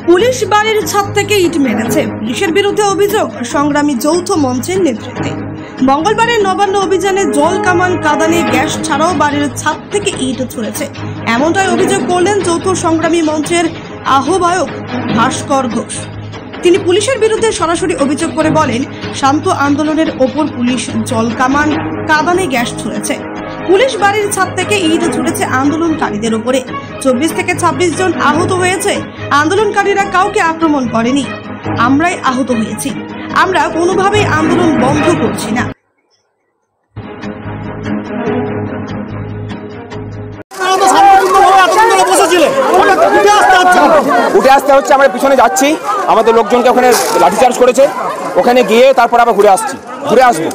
Police বাড়ির ছাদ থেকে ইট মেরেছে, পুলিশের বিরুদ্ধে অভিযোগ সংগ্রামী যৌথ মঞ্চের নেতৃত্বে। মঙ্গলবারের নবান্ন অভিযানে জল কামান, কাঁদানে গ্যাস ছাড়াও বাড়ির ছাদ থেকে ইট ছুঁড়েছে, এমনটাই অভিযোগ করলেন যৌথ সংগ্রামী মঞ্চের আহ্বায়ক ভাস্কর ঘোষ। তিনি পুলিশের বিরুদ্ধে সরাসরি অভিযোগ করে বলেন, শান্ত আন্দোলনের ওপর পুলিশ জল কামান, কাঁদানে গ্যাস ছুঁড়েছে। পুলিশ বাড়ির ছাদ থেকে ইট ছুঁড়েছে আন্দোলনকারীদের উপরে। 24 থেকে 26 জন আহত হয়েছে। আন্দোলনকারীরা কাউকে আক্রমণ করেনি, আমরাই আহত হয়েছি। আমরা কোনোভাবেই আন্দোলন বন্ধ করছি না। উঠে আসতে হচ্ছে, আমরা পিছনে যাচ্ছি, আমাদের লোকজনকে ওখানে লাঠিচার্জ করেছে, ওখানে গিয়ে তারপর আবার ঘুরে আসবো।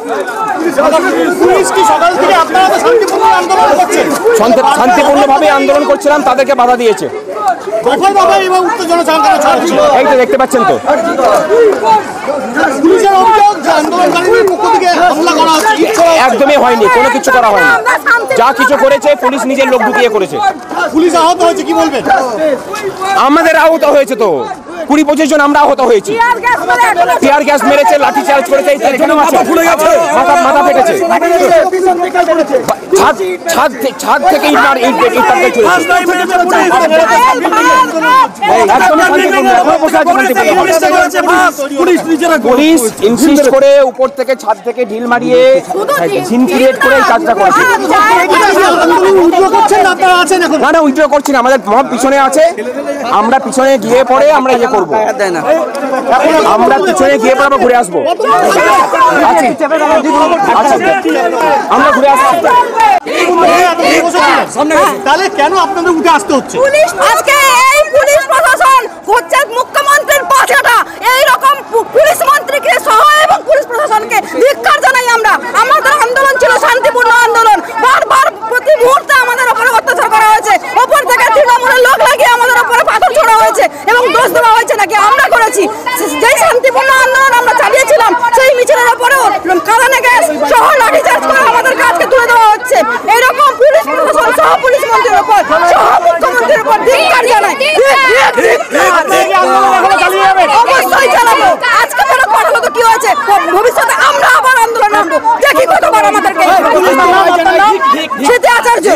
শান্তিপূর্ণভাবে আন্দোলন করছিলাম, তাদেরকে বাধা দিয়েছে। এই তো দেখতে পাচ্ছেন তো, একদমই হয়নি, কোনো কিছু করা হয়নি। যা কিছু করেছে পুলিশ নিজের লোক ঢুকিয়ে করেছে। পুলিশ আহত হয়েছে, কি বলবেন? আমাদের আহত হয়েছে তো 20-25 জন আমরা আহত হয়েছি। টিয়ার গ্যাস মেরেছে, লাঠি চার্জ করেছে, মাথা ফেটেছে। ছাদ থেকে পুলিশ ইনসিস্ট করে উপর থেকে ছাদ থেকে ঢিল মারিয়ে সিন ক্রিয়েট করে এই কাজটা করেছে। না না, উইথড্র করছি না, আমাদের মব পিছনে আছে। আমরা পিছনে গিয়ে পরে আমরা ইয়ে করবো, আমরা পিছনে গিয়ে পরে আমরা ঘুরে আসবো। আমরা ঘুরে আসছি। তাহলে কেন আপনাদের উঠে আসতে হচ্ছে? আজকে এই পুলিশ প্রশাসন হচ্ছে মুখ্যমন্ত্রীর পাছাটা, এইরকম পুলিশ মন্ত্রীকে সহ এবং পুলিশ প্রশাসনকে ধিক্কার জানাই আমরা। আমাদের আন্দোলন ছিল শান্তিপূর্ণ আন্দোলন, বারবার প্রতি মুহূর্তে আমাদের উপরে অত্যাচার করা হয়েছে। ওপর থেকে তৃণমূলের লোক লাগিয়ে আমাদের উপরে পাথর ছোড়া হয়েছে এবং দোষ দেওয়া হয়েছে নাকি আমরা করেছি। যেই শান্তিপূর্ণ আন্দোলন আমরা চালিয়েছিলাম, সেই মিছিলের উপরেও কাঁদানে গ্যাস সহ লাঠিচার্জ করে আমাদের কাজকে তুলে দেওয়া হচ্ছে। এরকম পুলিশ প্রশাসন সহ পুলিশ মন্ত্রীর উপর, সহ মুখ্যমন্ত্রীর উপর ধিক্কার জানাই। অবশ্যই চালাবো। আজকে বড় কথা হলো তো কি হয়েছে, ভবিষ্যতে আমরা আবার আন্দোলন নামবো, দেখি কতবার আমাদেরকে। সেটা আচার্য।